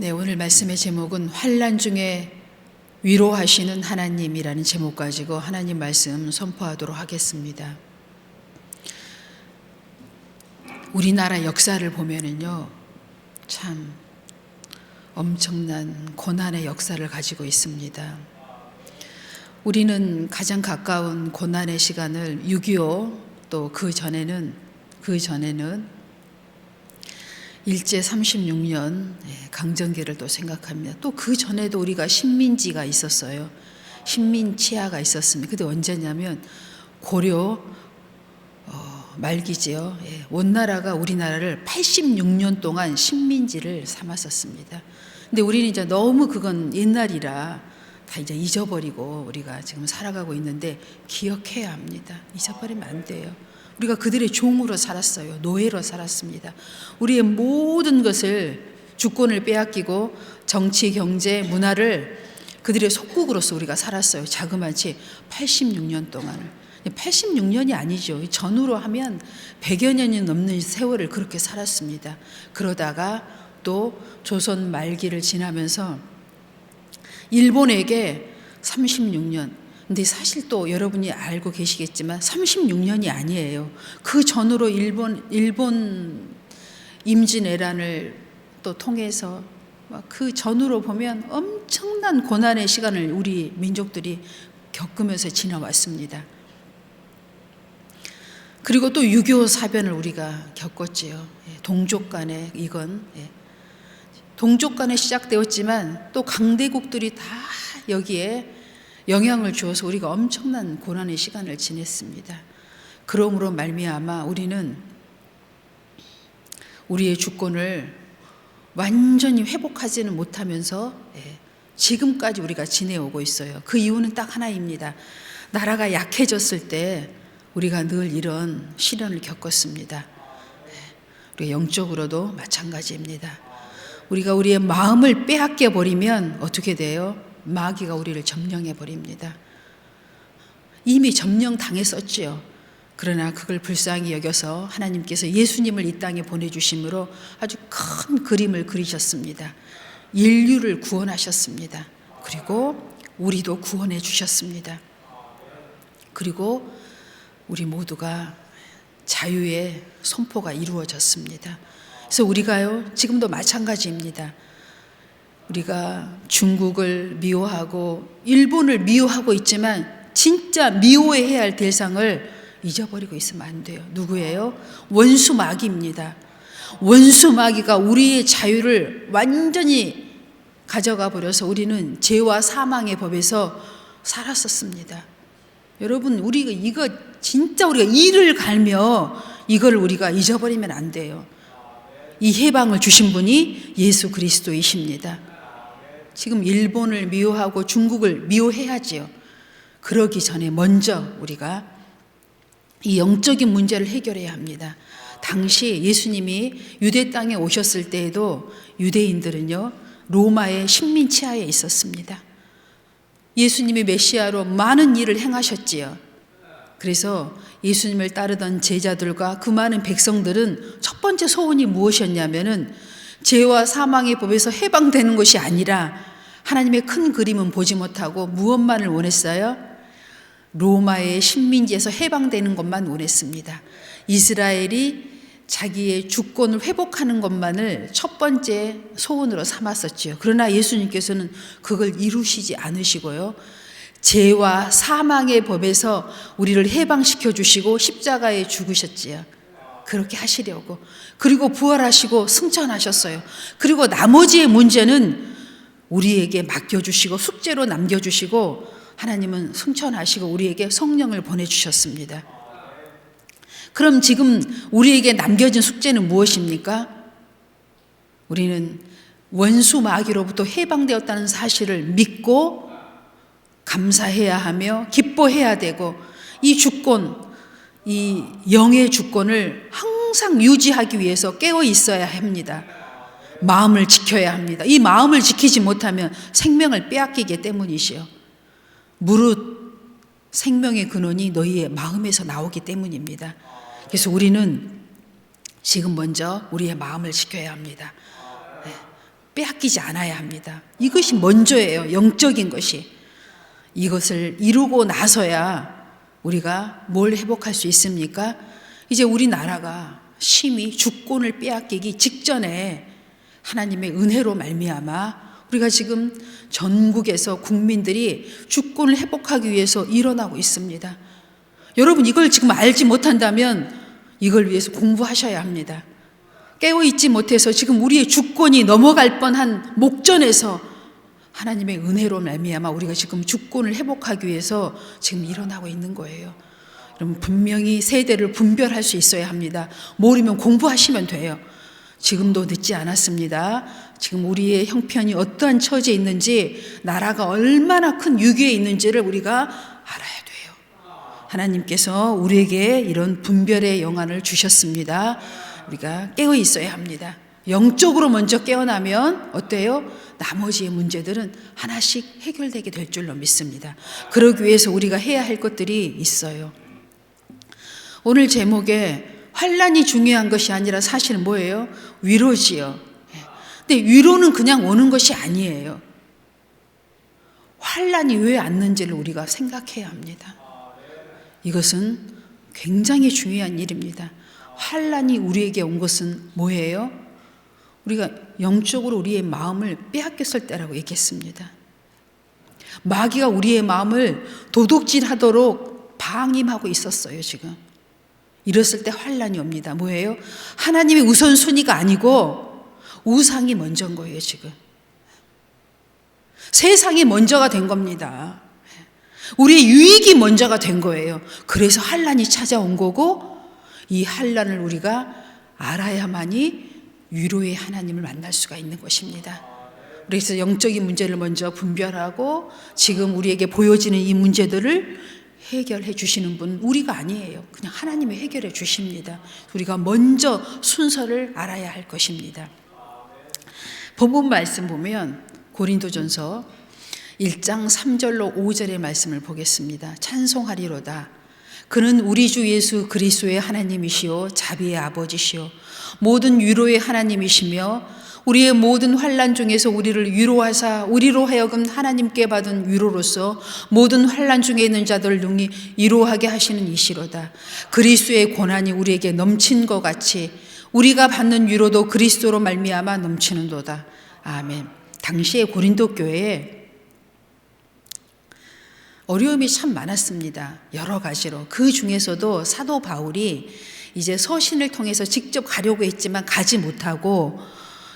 네, 오늘 말씀의 제목은 환난 중에 위로하시는 하나님이라는 제목 가지고 하나님 말씀 선포하도록 하겠습니다. 우리나라 역사를 보면은요, 참 엄청난 고난의 역사를 가지고 있습니다. 우리는 가장 가까운 고난의 시간을 6.25 또 그 전에는 일제 36년 강점기를 또 생각합니다. 또 그 전에도 우리가 식민지가 있었어요. 식민치하가 있었습니다. 그때 언제냐면 고려 말기지요. 원나라가 우리나라를 86년 동안 식민지를 삼았었습니다. 근데 우리는 이제 너무 그건 옛날이라 다 이제 잊어버리고 우리가 지금 살아가고 있는데 기억해야 합니다. 잊어버리면 안 돼요. 우리가 그들의 종으로 살았어요. 노예로 살았습니다. 우리의 모든 것을 주권을 빼앗기고 정치, 경제, 문화를 그들의 속국으로서 우리가 살았어요. 자그마치 86년 동안을. 86년이 아니죠. 전후로 하면 100여 년이 넘는 세월을 그렇게 살았습니다. 그러다가 또 조선 말기를 지나면서 일본에게 36년, 근데 사실 또 여러분이 알고 계시겠지만 36년이 아니에요. 그 전으로 일본 임진왜란을 또 통해서 그 전으로 보면 엄청난 고난의 시간을 우리 민족들이 겪으면서 지나왔습니다. 그리고 또 6.25 사변을 우리가 겪었지요. 동족 간에 동족 간에 시작되었지만 또 강대국들이 다 여기에 영향을 주어서 우리가 엄청난 고난의 시간을 지냈습니다. 그러므로 말미암아 우리는 우리의 주권을 완전히 회복하지는 못하면서 지금까지 우리가 지내오고 있어요. 그 이유는 딱 하나입니다. 나라가 약해졌을 때 우리가 늘 이런 시련을 겪었습니다. 우리가 영적으로도 마찬가지입니다. 우리가 우리의 마음을 빼앗겨 버리면 어떻게 돼요? 마귀가 우리를 점령해 버립니다. 이미 점령당했었지요. 그러나 그걸 불쌍히 여겨서 하나님께서 예수님을 이 땅에 보내주심으로 아주 큰 그림을 그리셨습니다. 인류를 구원하셨습니다. 그리고 우리도 구원해 주셨습니다. 그리고 우리 모두가 자유의 선포가 이루어졌습니다. 그래서 우리가요, 지금도 마찬가지입니다. 우리가 중국을 미워하고 일본을 미워하고 있지만 진짜 미워해야 할 대상을 잊어버리고 있으면 안 돼요. 누구예요? 원수 마귀입니다. 원수 마귀가 우리의 자유를 완전히 가져가 버려서 우리는 죄와 사망의 법에서 살았었습니다. 여러분, 우리가 이거 진짜 우리가 이를 갈며 이걸 우리가 잊어버리면 안 돼요. 이 해방을 주신 분이 예수 그리스도이십니다. 지금 일본을 미워하고 중국을 미워해야지요. 그러기 전에 먼저 우리가 이 영적인 문제를 해결해야 합니다. 당시 예수님이 유대 땅에 오셨을 때에도 유대인들은요, 로마의 식민 치하에 있었습니다. 예수님이 메시아로 많은 일을 행하셨지요. 그래서 예수님을 따르던 제자들과 그 많은 백성들은 첫 번째 소원이 무엇이었냐면은 죄와 사망의 법에서 해방되는 것이 아니라 하나님의 큰 그림은 보지 못하고 무엇만을 원했어요? 로마의 식민지에서 해방되는 것만 원했습니다. 이스라엘이 자기의 주권을 회복하는 것만을 첫 번째 소원으로 삼았었지요. 그러나 예수님께서는 그걸 이루시지 않으시고요, 죄와 사망의 법에서 우리를 해방시켜 주시고 십자가에 죽으셨지요. 그렇게 하시려고. 그리고 부활하시고 승천하셨어요. 그리고 나머지의 문제는 우리에게 맡겨주시고 숙제로 남겨주시고 하나님은 승천하시고 우리에게 성령을 보내주셨습니다. 그럼 지금 우리에게 남겨진 숙제는 무엇입니까? 우리는 원수 마귀로부터 해방되었다는 사실을 믿고 감사해야 하며 기뻐해야 되고 이 주권, 이 영의 주권을 항상 유지하기 위해서 깨어 있어야 합니다. 마음을 지켜야 합니다. 이 마음을 지키지 못하면 생명을 빼앗기기 때문이시요. 무릇 생명의 근원이 너희의 마음에서 나오기 때문입니다. 그래서 우리는 지금 먼저 우리의 마음을 지켜야 합니다. 빼앗기지 않아야 합니다. 이것이 먼저예요. 영적인 것이. 이것을 이루고 나서야 우리가 뭘 회복할 수 있습니까? 이제 우리나라가 심히 주권을 빼앗기기 직전에 하나님의 은혜로 말미암아 우리가 지금 전국에서 국민들이 주권을 회복하기 위해서 일어나고 있습니다. 여러분, 이걸 지금 알지 못한다면 이걸 위해서 공부하셔야 합니다. 깨어있지 못해서 지금 우리의 주권이 넘어갈 뻔한 목전에서 하나님의 은혜로 말미암아 우리가 지금 주권을 회복하기 위해서 지금 일어나고 있는 거예요. 여러분, 분명히 세대를 분별할 수 있어야 합니다. 모르면 공부하시면 돼요. 지금도 늦지 않았습니다. 지금 우리의 형편이 어떠한 처지에 있는지, 나라가 얼마나 큰 위기에 있는지를 우리가 알아야 돼요. 하나님께서 우리에게 이런 분별의 영안을 주셨습니다. 우리가 깨어 있어야 합니다. 영적으로 먼저 깨어나면 어때요? 나머지의 문제들은 하나씩 해결되게 될 줄로 믿습니다. 그러기 위해서 우리가 해야 할 것들이 있어요. 오늘 제목에 환난이 중요한 것이 아니라 사실은 뭐예요? 위로지요. 근데 위로는 그냥 오는 것이 아니에요. 환난이 왜 왔는지를 우리가 생각해야 합니다. 이것은 굉장히 중요한 일입니다. 환난이 우리에게 온 것은 뭐예요? 우리가 영적으로 우리의 마음을 빼앗겼을 때라고 얘기했습니다. 마귀가 우리의 마음을 도둑질하도록 방임하고 있었어요, 지금. 이랬을 때 환난이 옵니다. 뭐예요? 하나님의 우선순위가 아니고 우상이 먼저인 거예요, 지금. 세상이 먼저가 된 겁니다. 우리의 유익이 먼저가 된 거예요. 그래서 환난이 찾아온 거고, 이 환난을 우리가 알아야만이 위로의 하나님을 만날 수가 있는 것입니다. 그래서 영적인 문제를 먼저 분별하고 지금 우리에게 보여지는 이 문제들을 해결해 주시는 분 우리가 아니에요. 그냥 하나님이 해결해 주십니다. 우리가 먼저 순서를 알아야 할 것입니다. 본문 말씀 보면 고린도전서 1장 3절로 5절의 말씀을 보겠습니다. 찬송하리로다. 그는 우리 주 예수 그리스도의 하나님이시요 자비의 아버지시요 모든 위로의 하나님이시며 우리의 모든 환난 중에서 우리를 위로하사 우리로 하여금 하나님께 받은 위로로서 모든 환난 중에 있는 자들을 능히 위로하게 하시는 이시로다. 그리스도의 고난이 우리에게 넘친 것 같이 우리가 받는 위로도 그리스도로 말미암아 넘치는도다. 아멘. 당시에 고린도 교회에 어려움이 참 많았습니다. 여러 가지로. 그 중에서도 사도 바울이 이제 서신을 통해서 직접 가려고 했지만 가지 못하고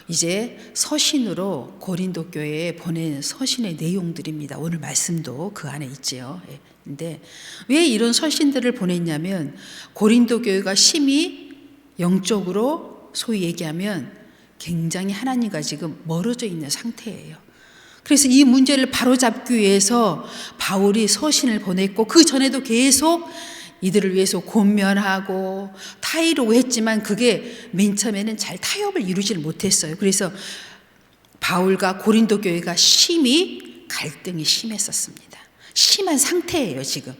이제 서신으로 고린도 교회에 보낸 서신의 내용들입니다. 오늘 말씀도 그 안에 있지요. 근데 왜 이런 서신들을 보냈냐면 고린도 교회가 심히 영적으로 소위 얘기하면 굉장히 하나님과 지금 멀어져 있는 상태예요. 그래서 이 문제를 바로잡기 위해서 바울이 서신을 보냈고 그 전에도 계속 이들을 위해서 권면하고 타이르고 했지만 그게 맨 처음에는 잘 타협을 이루지를 못했어요. 그래서 바울과 고린도 교회가 심히 갈등이 심했었습니다. 심한 상태예요, 지금.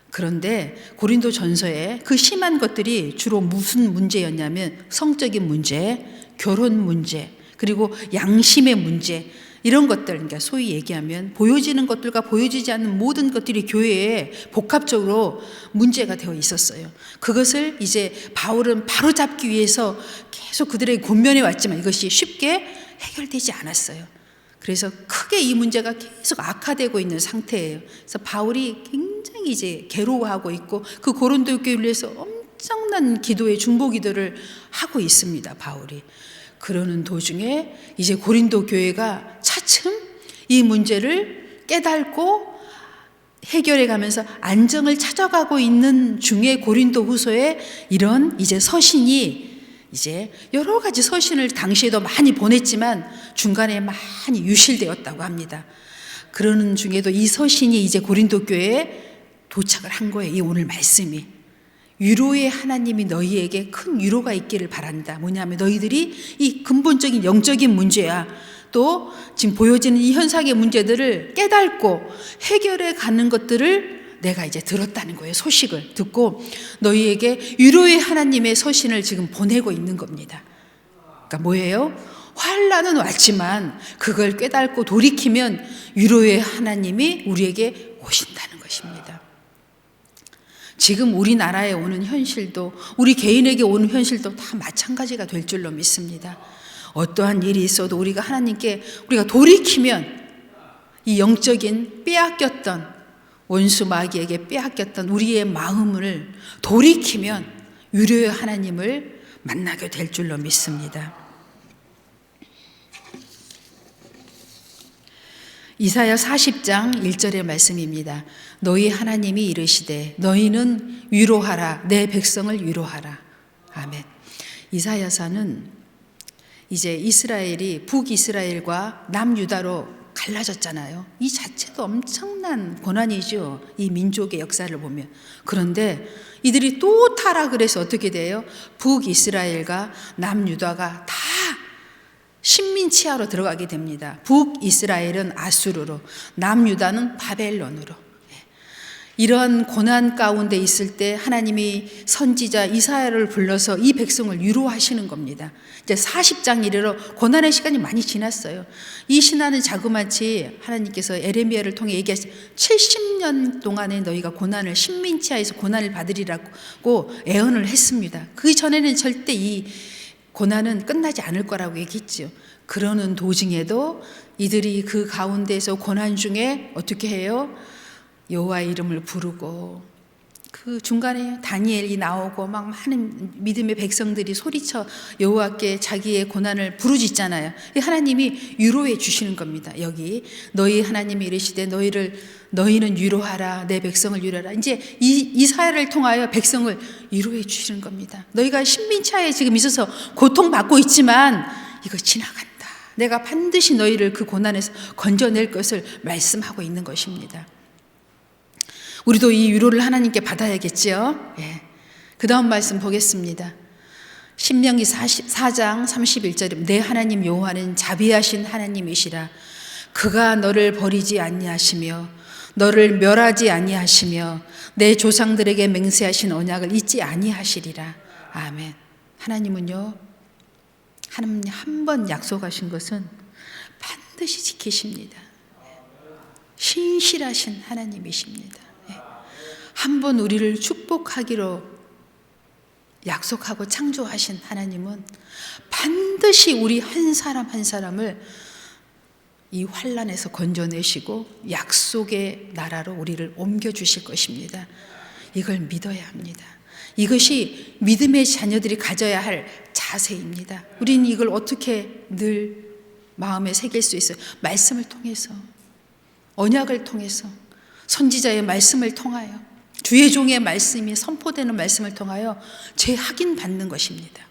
그런데 고린도 전서에 그 심한 것들이 주로 무슨 문제였냐면 성적인 문제, 결혼 문제, 그리고 양심의 문제, 이런 것들, 그러니까 소위 얘기하면 보여지는 것들과 보여지지 않는 모든 것들이 교회에 복합적으로 문제가 되어 있었어요. 그것을 이제 바울은 바로잡기 위해서 계속 그들에게 권면해 왔지만 이것이 쉽게 해결되지 않았어요. 그래서 크게 이 문제가 계속 악화되고 있는 상태예요. 그래서 바울이 굉장히 이제 괴로워하고 있고 그 고린도 교회를 위해서 엄청난 기도의 중보 기도를 하고 있습니다, 바울이. 그러는 도중에 이제 고린도 교회가 차츰 이 문제를 깨닫고 해결해 가면서 안정을 찾아가고 있는 중에 고린도 후서에 이런 이제 서신이 이제 여러 가지 서신을 당시에도 많이 보냈지만 중간에 많이 유실되었다고 합니다. 그러는 중에도 이 서신이 이제 고린도 교회에 도착을 한 거예요. 이 오늘 말씀이. 위로의 하나님이 너희에게 큰 위로가 있기를 바란다. 뭐냐면 너희들이 이 근본적인 영적인 문제야. 또 지금 보여지는 이 현상의 문제들을 깨닫고 해결해 가는 것들을 내가 이제 들었다는 거예요. 소식을 듣고 너희에게 위로의 하나님의 서신을 지금 보내고 있는 겁니다. 그러니까 뭐예요? 환난은 왔지만 그걸 깨닫고 돌이키면 위로의 하나님이 우리에게 오신다는 것입니다. 지금 우리나라에 오는 현실도 우리 개인에게 오는 현실도 다 마찬가지가 될 줄로 믿습니다. 어떠한 일이 있어도 우리가 하나님께 우리가 돌이키면 이 영적인 빼앗겼던 원수 마귀에게 빼앗겼던 우리의 마음을 돌이키면 위로의 하나님을 만나게 될 줄로 믿습니다. 이사야 40장 1절의 말씀입니다. 너희 하나님이 이르시되 너희는 위로하라 내 백성을 위로하라. 아멘. 이사야서는 이제 이스라엘이 북이스라엘과 남유다로 갈라졌잖아요. 이 자체도 엄청난 고난이죠. 이 민족의 역사를 보면. 그런데 이들이 또 타락을 해서 어떻게 돼요? 북이스라엘과 남유다가 다 식민치하로 들어가게 됩니다. 북이스라엘은 아수르로, 남유다는 바벨론으로. 이런 고난 가운데 있을 때 하나님이 선지자 이사야를 불러서 이 백성을 위로하시는 겁니다. 이제 40장 이래로 고난의 시간이 많이 지났어요. 이 신하는 자그마치 하나님께서 에레미야를 통해 얘기하신 70년 동안에 너희가 고난을 식민치하에서 고난을 받으리라고 애언을 했습니다. 그 전에는 절대 이 고난은 끝나지 않을 거라고 얘기했죠. 그러는 도중에도 이들이 그 가운데서 고난 중에 어떻게 해요? 여호와의 이름을 부르고 그 중간에 다니엘이 나오고 막 많은 믿음의 백성들이 소리쳐 여호와께 자기의 고난을 부르짖잖아요. 하나님이 위로해 주시는 겁니다. 여기 너희 하나님이 이르시되 너희는 위로하라 내 백성을 위로하라. 이제 이사야를 통하여 백성을 위로해 주시는 겁니다. 너희가 식민차에 지금 있어서 고통받고 있지만 이거 지나간다. 내가 반드시 너희를 그 고난에서 건져낼 것을 말씀하고 있는 것입니다. 우리도 이 위로를 하나님께 받아야겠죠. 예. 그 다음 말씀 보겠습니다. 신명기 4장 31절에 내 하나님 여호와는 자비하신 하나님이시라. 그가 너를 버리지 아니하시며 너를 멸하지 아니하시며 내 조상들에게 맹세하신 언약을 잊지 아니하시리라. 아멘. 하나님은요, 하나님 한 번 약속하신 것은 반드시 지키십니다. 신실하신 하나님이십니다. 한번 우리를 축복하기로 약속하고 창조하신 하나님은 반드시 우리 한 사람 한 사람을 이 환난에서 건져내시고 약속의 나라로 우리를 옮겨주실 것입니다. 이걸 믿어야 합니다. 이것이 믿음의 자녀들이 가져야 할 자세입니다. 우리는 이걸 어떻게 늘 마음에 새길 수 있어요? 말씀을 통해서, 언약을 통해서, 선지자의 말씀을 통하여, 주의 종의 말씀이 선포되는 말씀을 통하여 재확인받는 것입니다.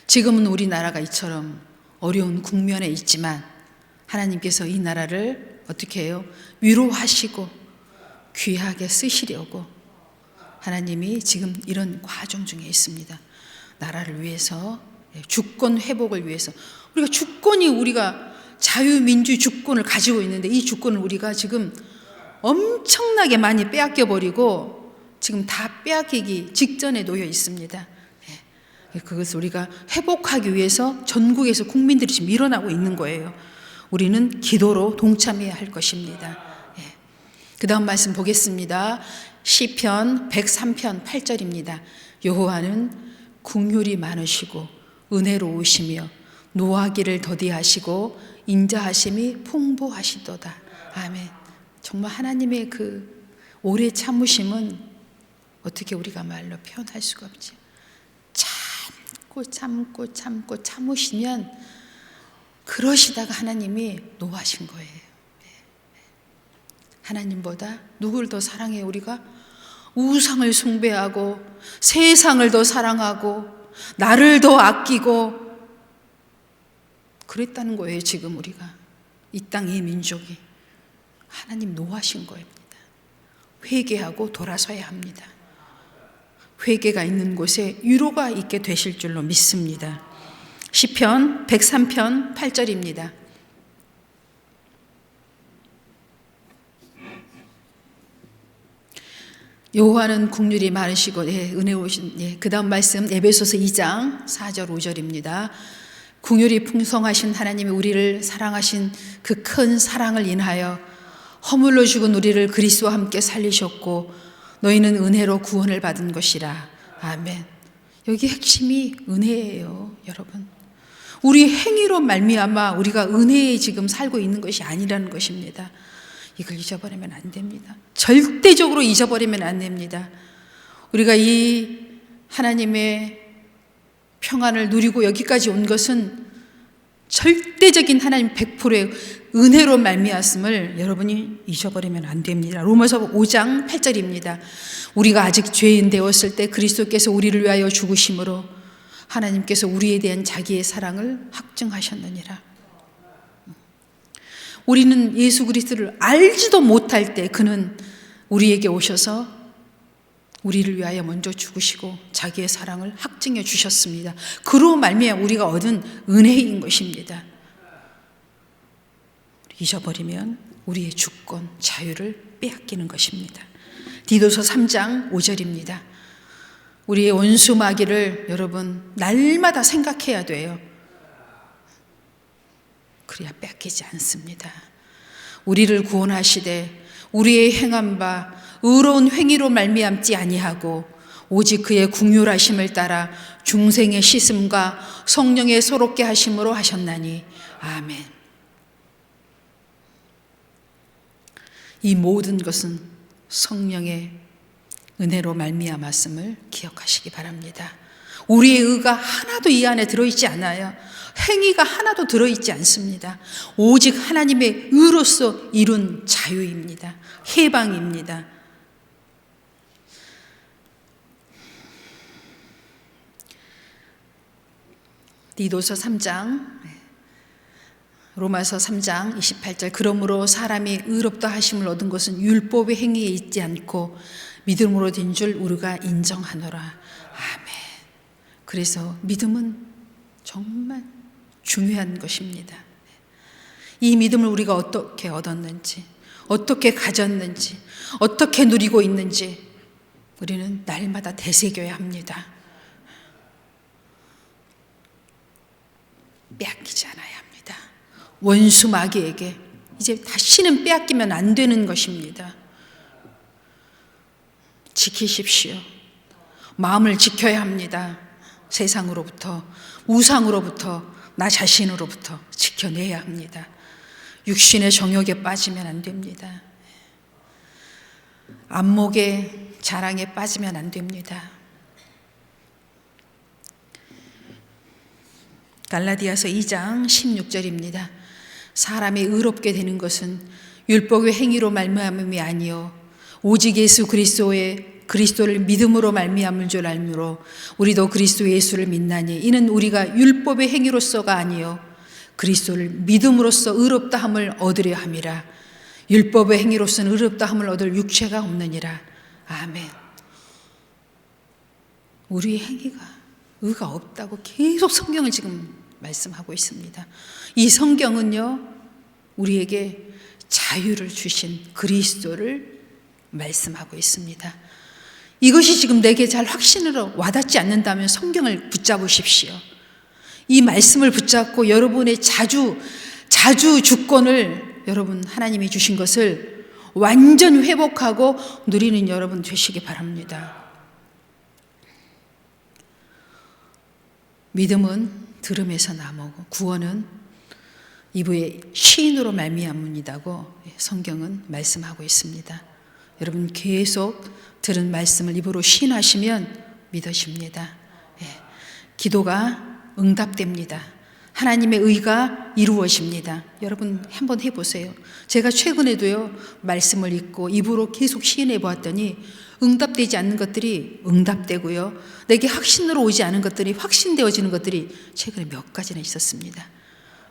지금은 우리나라가 이처럼 어려운 국면에 있지만 하나님께서 이 나라를 어떻게 해요? 위로하시고 귀하게 쓰시려고 하나님이 지금 이런 과정 중에 있습니다. 나라를 위해서, 주권 회복을 위해서. 우리가 자유민주 주권을 가지고 있는데 이 주권을 우리가 지금 엄청나게 많이 빼앗겨 버리고 지금 다 빼앗기기 직전에 놓여 있습니다. 그것을 우리가 회복하기 위해서 전국에서 국민들이 지금 일어나고 있는 거예요. 우리는 기도로 동참해야 할 것입니다. 그 다음 말씀 보겠습니다. 시편 103편 8절입니다. 여호와는 긍휼이 많으시고 은혜로우시며 노하기를 더디하시고 인자하심이 풍부하시도다. 아멘. 정말 하나님의 그 오래 참으심은 어떻게 우리가 말로 표현할 수가 없죠. 참고 참으시면 그러시다가 하나님이 노하신 거예요. 하나님보다 누구를 더 사랑해요? 우리가 우상을 숭배하고 세상을 더 사랑하고 나를 더 아끼고 그랬다는 거예요. 지금 우리가 이 땅의 민족이 하나님 노하신 거입니다. 회개하고 돌아서야 합니다. 회개가 있는 곳에 위로가 있게 되실 줄로 믿습니다. 시편 103편 8절입니다. 여호와는 긍휼이 많으시고 은혜로우신. 그 다음 말씀 에베소서 2장 4절 5절입니다. 긍휼이 풍성하신 하나님이 우리를 사랑하신 그 큰 사랑을 인하여 허물로 죽은 우리를 그리스도와 함께 살리셨고 너희는 은혜로 구원을 받은 것이라. 아멘. 여기 핵심이 은혜예요, 여러분. 우리 행위로 말미암아 우리가 은혜에 지금 살고 있는 것이 아니라는 것입니다. 이걸 잊어버리면 안 됩니다. 절대적으로 잊어버리면 안 됩니다. 우리가 이 하나님의 평안을 누리고 여기까지 온 것은 절대적인 하나님 100%의 은혜로 말미암음을 여러분이 잊어버리면 안 됩니다. 로마서 5장 8절입니다. 우리가 아직 죄인 되었을 때 그리스도께서 우리를 위하여 죽으심으로 하나님께서 우리에 대한 자기의 사랑을 확증하셨느니라. 우리는 예수 그리스도를 알지도 못할 때 그는 우리에게 오셔서 우리를 위하여 먼저 죽으시고 자기의 사랑을 확증해 주셨습니다. 그로 말미암아 우리가 얻은 은혜인 것입니다. 잊어버리면 우리의 주권, 자유를 빼앗기는 것입니다. 디도서 3장 5절입니다. 우리의 원수 마귀를 여러분 날마다 생각해야 돼요. 그래야 뺏기지 않습니다. 우리를 구원하시되 우리의 행한 바 의로운 행위로 말미암지 아니하고 오직 그의 긍휼하심을 따라 중생의 씻음과 성령의 소롭게 하심으로 하셨나니. 아멘. 이 모든 것은 성령의 은혜로 말미암았음을 기억하시기 바랍니다. 우리의 의가 하나도 이 안에 들어있지 않아요. 행위가 하나도 들어있지 않습니다. 오직 하나님의 의로서 이룬 자유입니다. 해방입니다. 디도서 3장, 로마서 3장 28절. 그러므로 사람이 의롭다 하심을 얻은 것은 율법의 행위에 있지 않고 믿음으로 된 줄 우리가 인정하노라. 아멘. 그래서 믿음은 정말 중요한 것입니다. 이 믿음을 우리가 어떻게 얻었는지, 어떻게 가졌는지, 어떻게 누리고 있는지 우리는 날마다 되새겨야 합니다. 빼앗기지 않아야 합니다. 원수 마귀에게 이제 다시는 빼앗기면 안 되는 것입니다. 지키십시오. 마음을 지켜야 합니다. 세상으로부터, 우상으로부터, 나 자신으로부터 지켜내야 합니다. 육신의 정욕에 빠지면 안 됩니다. 안목의 자랑에 빠지면 안 됩니다. 갈라디아서 2장 16절입니다. 사람이 의롭게 되는 것은 율법의 행위로 말미암음이 아니요 오직 예수 그리스도를 믿음으로 말미암을 줄 알므로 우리도 그리스도 예수를 믿나니 이는 우리가 율법의 행위로서가 아니요 그리스도를 믿음으로써 의롭다 함을 얻으려 함이라. 율법의 행위로서는 의롭다 함을 얻을 육체가 없느니라. 아멘. 우리의 행위가 의가 없다고 계속 성경을 지금 말씀하고 있습니다. 이 성경은요 우리에게 자유를 주신 그리스도를 말씀하고 있습니다. 이것이 지금 내게 잘 확신으로 와닿지 않는다면 성경을 붙잡으십시오. 이 말씀을 붙잡고 여러분의 자주 주권을 여러분 하나님이 주신 것을 완전 회복하고 누리는 여러분 되시기 바랍니다. 믿음은 들음에서 나오고 구원은 이브의 시인으로 말미암음이라고 성경은 말씀하고 있습니다. 여러분 계속 들은 말씀을 입으로 시인하시면 믿어집니다. 기도가 응답됩니다. 하나님의 의가 이루어집니다. 여러분 한번 해보세요. 제가 최근에도요 말씀을 읽고 입으로 계속 시인해 보았더니 응답되지 않는 것들이 응답되고요 내게 확신으로 오지 않은 것들이 확신되어지는 것들이 최근에 몇 가지나 있었습니다.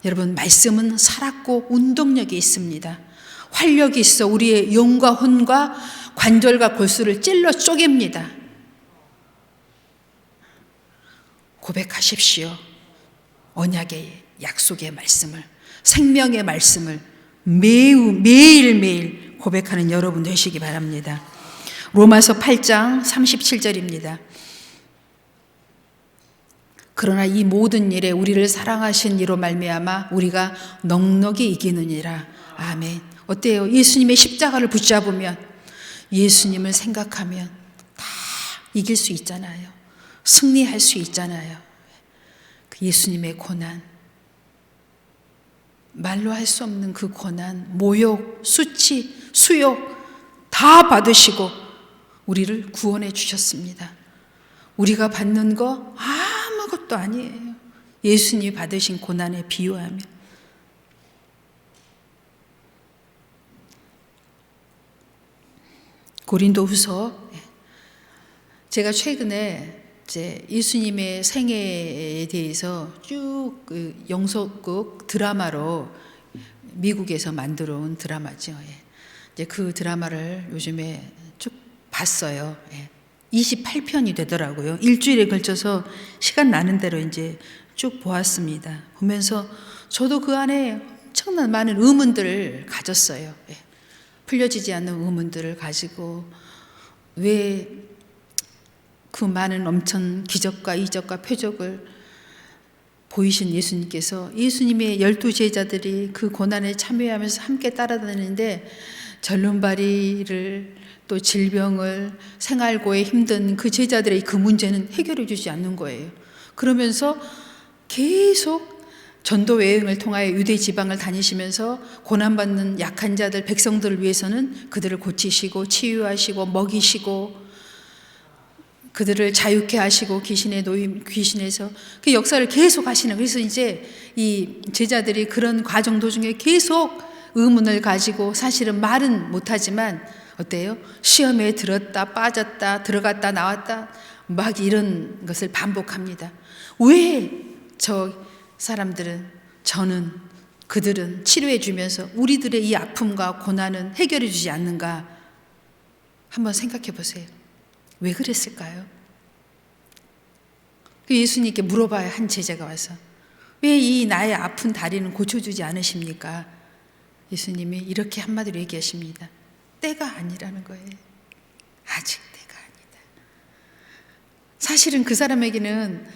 여러분 말씀은 살았고 운동력이 있습니다. 활력이 있어 우리의 영과 혼과 관절과 골수를 찔러 쪼갭니다. 고백하십시오. 언약의 약속의 말씀을, 생명의 말씀을 매일매일 고백하는 여러분 되시기 바랍니다. 로마서 8장 37절입니다. 그러나 이 모든 일에 우리를 사랑하신 이로 말미암아 우리가 넉넉히 이기느니라. 아멘. 어때요? 예수님의 십자가를 붙잡으면, 예수님을 생각하면 다 이길 수 있잖아요. 승리할 수 있잖아요. 그 예수님의 고난, 말로 할 수 없는 그 고난, 모욕, 수치, 수욕 다 받으시고 우리를 구원해 주셨습니다. 우리가 받는 거 아무것도 아니에요. 예수님이 받으신 고난에 비유하면. 고린도후서, 제가 최근에 이제 예수님의 생애에 대해서 쭉 영속극 드라마로 미국에서 만들어 온 드라마죠. 이제 그 드라마를 요즘에 쭉 봤어요. 28편이 되더라고요. 일주일에 걸쳐서 시간 나는 대로 이제 쭉 보았습니다. 보면서 저도 그 안에 엄청난 많은 의문들을 가졌어요. 풀려지지 않는 의문들을 가지고, 왜 그 많은 엄청 기적과 이적과 표적을 보이신 예수님께서 예수님의 12제자들이 그 고난에 참여하면서 함께 따라다니는데 절름발이를 또 질병을 생활고에 힘든 그 제자들의 그 문제는 해결해 주지 않는 거예요. 그러면서 계속 전도 여행을 통하여 유대 지방을 다니시면서 고난받는 약한 자들, 백성들을 위해서는 그들을 고치시고 치유하시고 먹이시고 그들을 자유케 하시고 귀신에서 그 역사를 계속 하시는. 그래서 이제 이 제자들이 그런 과정 도중에 계속 의문을 가지고, 사실은 말은 못하지만 어때요? 시험에 들었다 빠졌다 들어갔다 나왔다 막 이런 것을 반복합니다. 왜 저 사람들은, 저는, 그들은 치료해 주면서 우리들의 이 아픔과 고난은 해결해 주지 않는가? 한번 생각해 보세요. 왜 그랬을까요? 예수님께 물어봐야 한 제자가 와서 왜 이 나의 아픈 다리는 고쳐주지 않으십니까? 예수님이 이렇게 한마디로 얘기하십니다. 때가 아니라는 거예요. 아직 때가 아니다. 사실은 그 사람에게는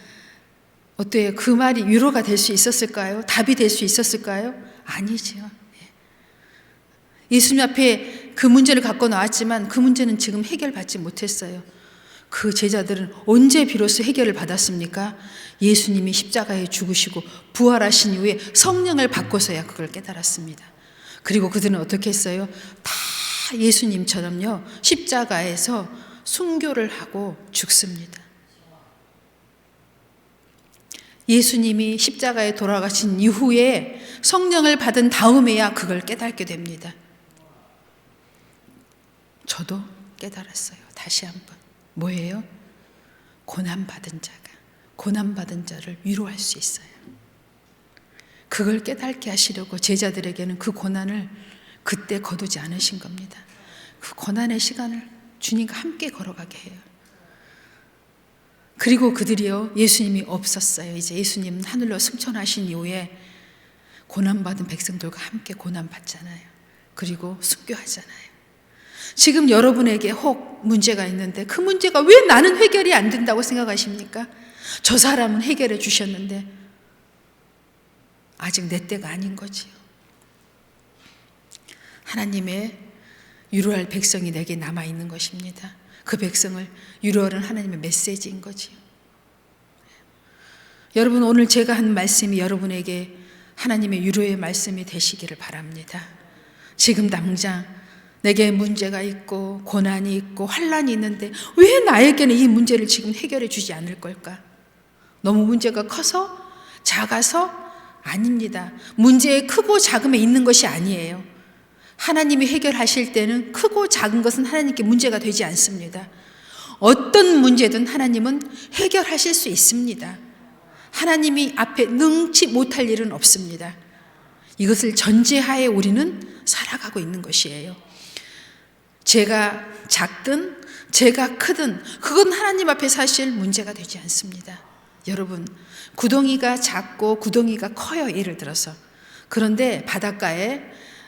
어때요? 그 말이 위로가 될 수 있었을까요? 답이 될 수 있었을까요? 아니죠. 예수님 앞에 그 문제를 갖고 나왔지만 그 문제는 지금 해결받지 못했어요. 그 제자들은 언제 비로소 해결을 받았습니까? 예수님이 십자가에 죽으시고 부활하신 이후에 성령을 받고서야 그걸 깨달았습니다. 그리고 그들은 어떻게 했어요? 다 예수님처럼요, 십자가에서 순교를 하고 죽습니다. 예수님이 십자가에 돌아가신 이후에 성령을 받은 다음에야 그걸 깨닫게 됩니다. 저도 깨달았어요. 다시 한번. 뭐예요? 고난받은 자를 위로할 수 있어요. 그걸 깨닫게 하시려고 제자들에게는 그 고난을 그때 거두지 않으신 겁니다. 그 고난의 시간을 주님과 함께 걸어가게 해요. 그리고 그들이요, 예수님이 없었어요. 이제 예수님 하늘로 승천하신 이후에 고난받은 백성들과 함께 고난받잖아요. 그리고 순교하잖아요. 지금 여러분에게 혹 문제가 있는데 그 문제가 왜 나는 해결이 안 된다고 생각하십니까? 저 사람은 해결해 주셨는데 아직 내 때가 아닌 거지요. 하나님의 위로할 백성이 내게 남아있는 것입니다. 그 백성을 위로하는 하나님의 메시지인 거지요. 여러분, 오늘 제가 한 말씀이 여러분에게 하나님의 위로의 말씀이 되시기를 바랍니다. 지금 당장 내게 문제가 있고 고난이 있고 환난이 있는데 왜 나에게는 이 문제를 지금 해결해 주지 않을 걸까? 너무 문제가 커서? 작아서? 아닙니다. 문제의 크고 작음에 있는 것이 아니에요. 하나님이 해결하실 때는 크고 작은 것은 하나님께 문제가 되지 않습니다. 어떤 문제든 하나님은 해결하실 수 있습니다. 하나님이 앞에 능치 못할 일은 없습니다. 이것을 전제하에 우리는 살아가고 있는 것이에요. 제가 작든 제가 크든 그건 하나님 앞에 사실 문제가 되지 않습니다. 여러분, 구덩이가 작고 구덩이가 커요. 예를 들어서. 그런데 바닷가에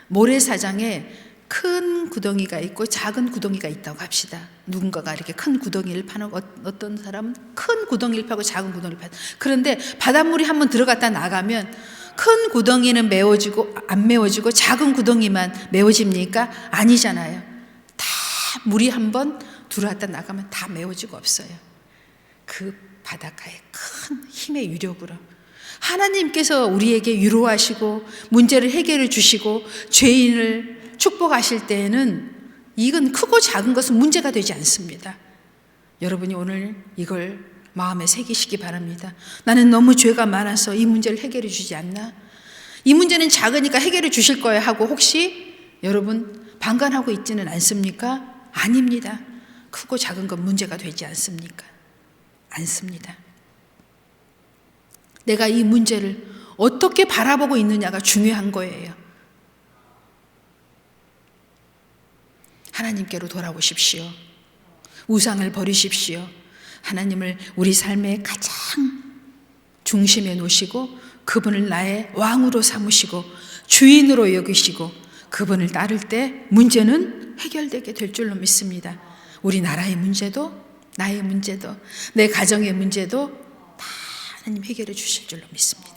모래사장에 큰 구덩이가 있고 작은 구덩이가 있다고 합시다. 누군가가 이렇게 큰 구덩이를 파는, 어떤 사람은 큰 구덩이를 파고 작은 구덩이를 파는. 그런데 바닷물이 한번 들어갔다 나가면 큰 구덩이는 메워지고 안 메워지고 작은 구덩이만 메워집니까? 아니잖아요. 다 물이 한번 들어왔다 나가면 다 메워지고 없어요. 그 바닷가의 큰 힘의 위력으로 하나님께서 우리에게 위로하시고 문제를 해결해 주시고 죄인을 축복하실 때에는 이건 크고 작은 것은 문제가 되지 않습니다. 여러분이 오늘 이걸 마음에 새기시기 바랍니다. 나는 너무 죄가 많아서 이 문제를 해결해 주지 않나? 이 문제는 작으니까 해결해 주실 거야 하고 혹시 여러분 방관하고 있지는 않습니까? 아닙니다. 크고 작은 건 문제가 되지 않습니까? 않습니다. 내가 이 문제를 어떻게 바라보고 있느냐가 중요한 거예요. 하나님께로 돌아오십시오. 우상을 버리십시오. 하나님을 우리 삶의 가장 중심에 놓으시고 그분을 나의 왕으로 삼으시고 주인으로 여기시고 그분을 따를 때 문제는 해결되게 될 줄로 믿습니다. 우리 나라의 문제도 나의 문제도 내 가정의 문제도 다 하나님 해결해 주실 줄로 믿습니다.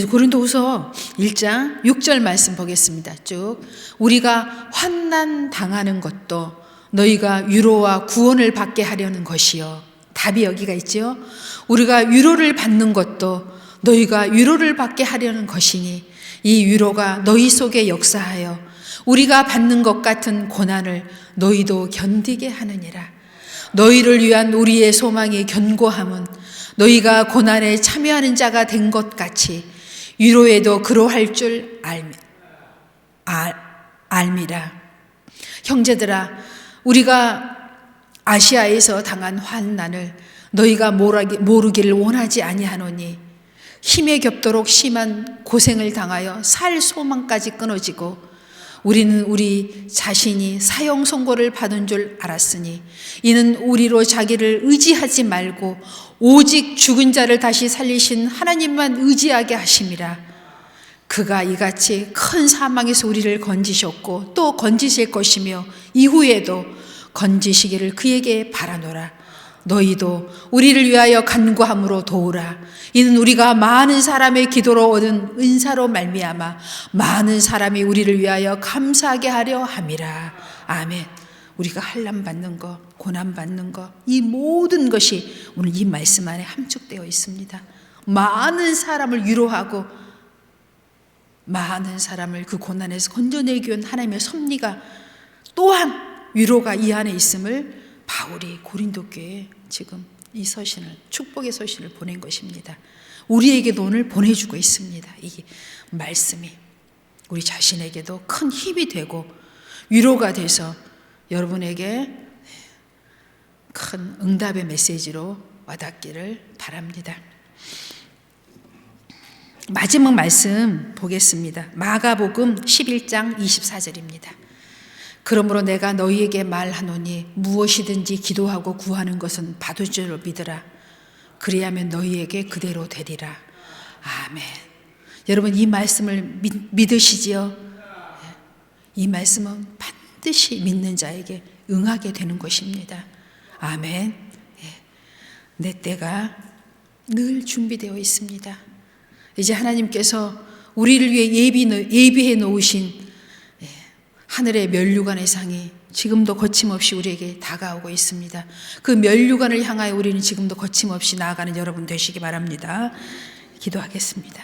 고린도후서 1장 6절 말씀 보겠습니다. 쭉 우리가 환난 당하는 것도 너희가 위로와 구원을 받게 하려는 것이요. 답이 여기가 있죠. 우리가 위로를 받는 것도 너희가 위로를 받게 하려는 것이니 이 위로가 너희 속에 역사하여 우리가 받는 것 같은 고난을 너희도 견디게 하느니라. 너희를 위한 우리의 소망이 견고함은 너희가 고난에 참여하는 자가 된 것 같이 위로에도 그러할 줄 알미라. 형제들아, 우리가 아시아에서 당한 환난을 너희가 모르기를 원하지 아니하노니 힘에 겹도록 심한 고생을 당하여 살 소망까지 끊어지고 우리는 우리 자신이 사형 선고를 받은 줄 알았으니 이는 우리로 자기를 의지하지 말고 오직 죽은 자를 다시 살리신 하나님만 의지하게 하심이라. 그가 이같이 큰 사망에서 우리를 건지셨고 또 건지실 것이며 이후에도 건지시기를 그에게 바라노라. 너희도 우리를 위하여 간구함으로 도우라. 이는 우리가 많은 사람의 기도로 얻은 은사로 말미암아 많은 사람이 우리를 위하여 감사하게 하려 함이라. 아멘. 우리가 환난 받는 것, 고난 받는 것, 이 모든 것이 오늘 이 말씀 안에 함축되어 있습니다. 많은 사람을 위로하고 많은 사람을 그 고난에서 건져내기 위한 하나님의 섭리가 또한 위로가 이 안에 있음을 바울이 고린도 교회에 지금 이 서신을, 축복의 서신을 보낸 것입니다. 우리에게도 오늘 보내주고 있습니다. 이 말씀이 우리 자신에게도 큰 힘이 되고 위로가 돼서 여러분에게 큰 응답의 메시지로 와닿기를 바랍니다. 마지막 말씀 보겠습니다. 마가복음 11장 24절입니다. 그러므로 내가 너희에게 말하노니 무엇이든지 기도하고 구하는 것은 받을 줄로 믿으라. 그리하면 너희에게 그대로 되리라. 아멘. 여러분 이 말씀을 믿으시지요? 이 말씀은 반드시 믿는 자에게 응하게 되는 것입니다. 아멘. 내 때가 늘 준비되어 있습니다. 이제 하나님께서 우리를 위해 예비해 놓으신 하늘의 면류관의 상이 지금도 거침없이 우리에게 다가오고 있습니다. 그 면류관을 향하여 우리는 지금도 거침없이 나아가는 여러분 되시기 바랍니다. 기도하겠습니다.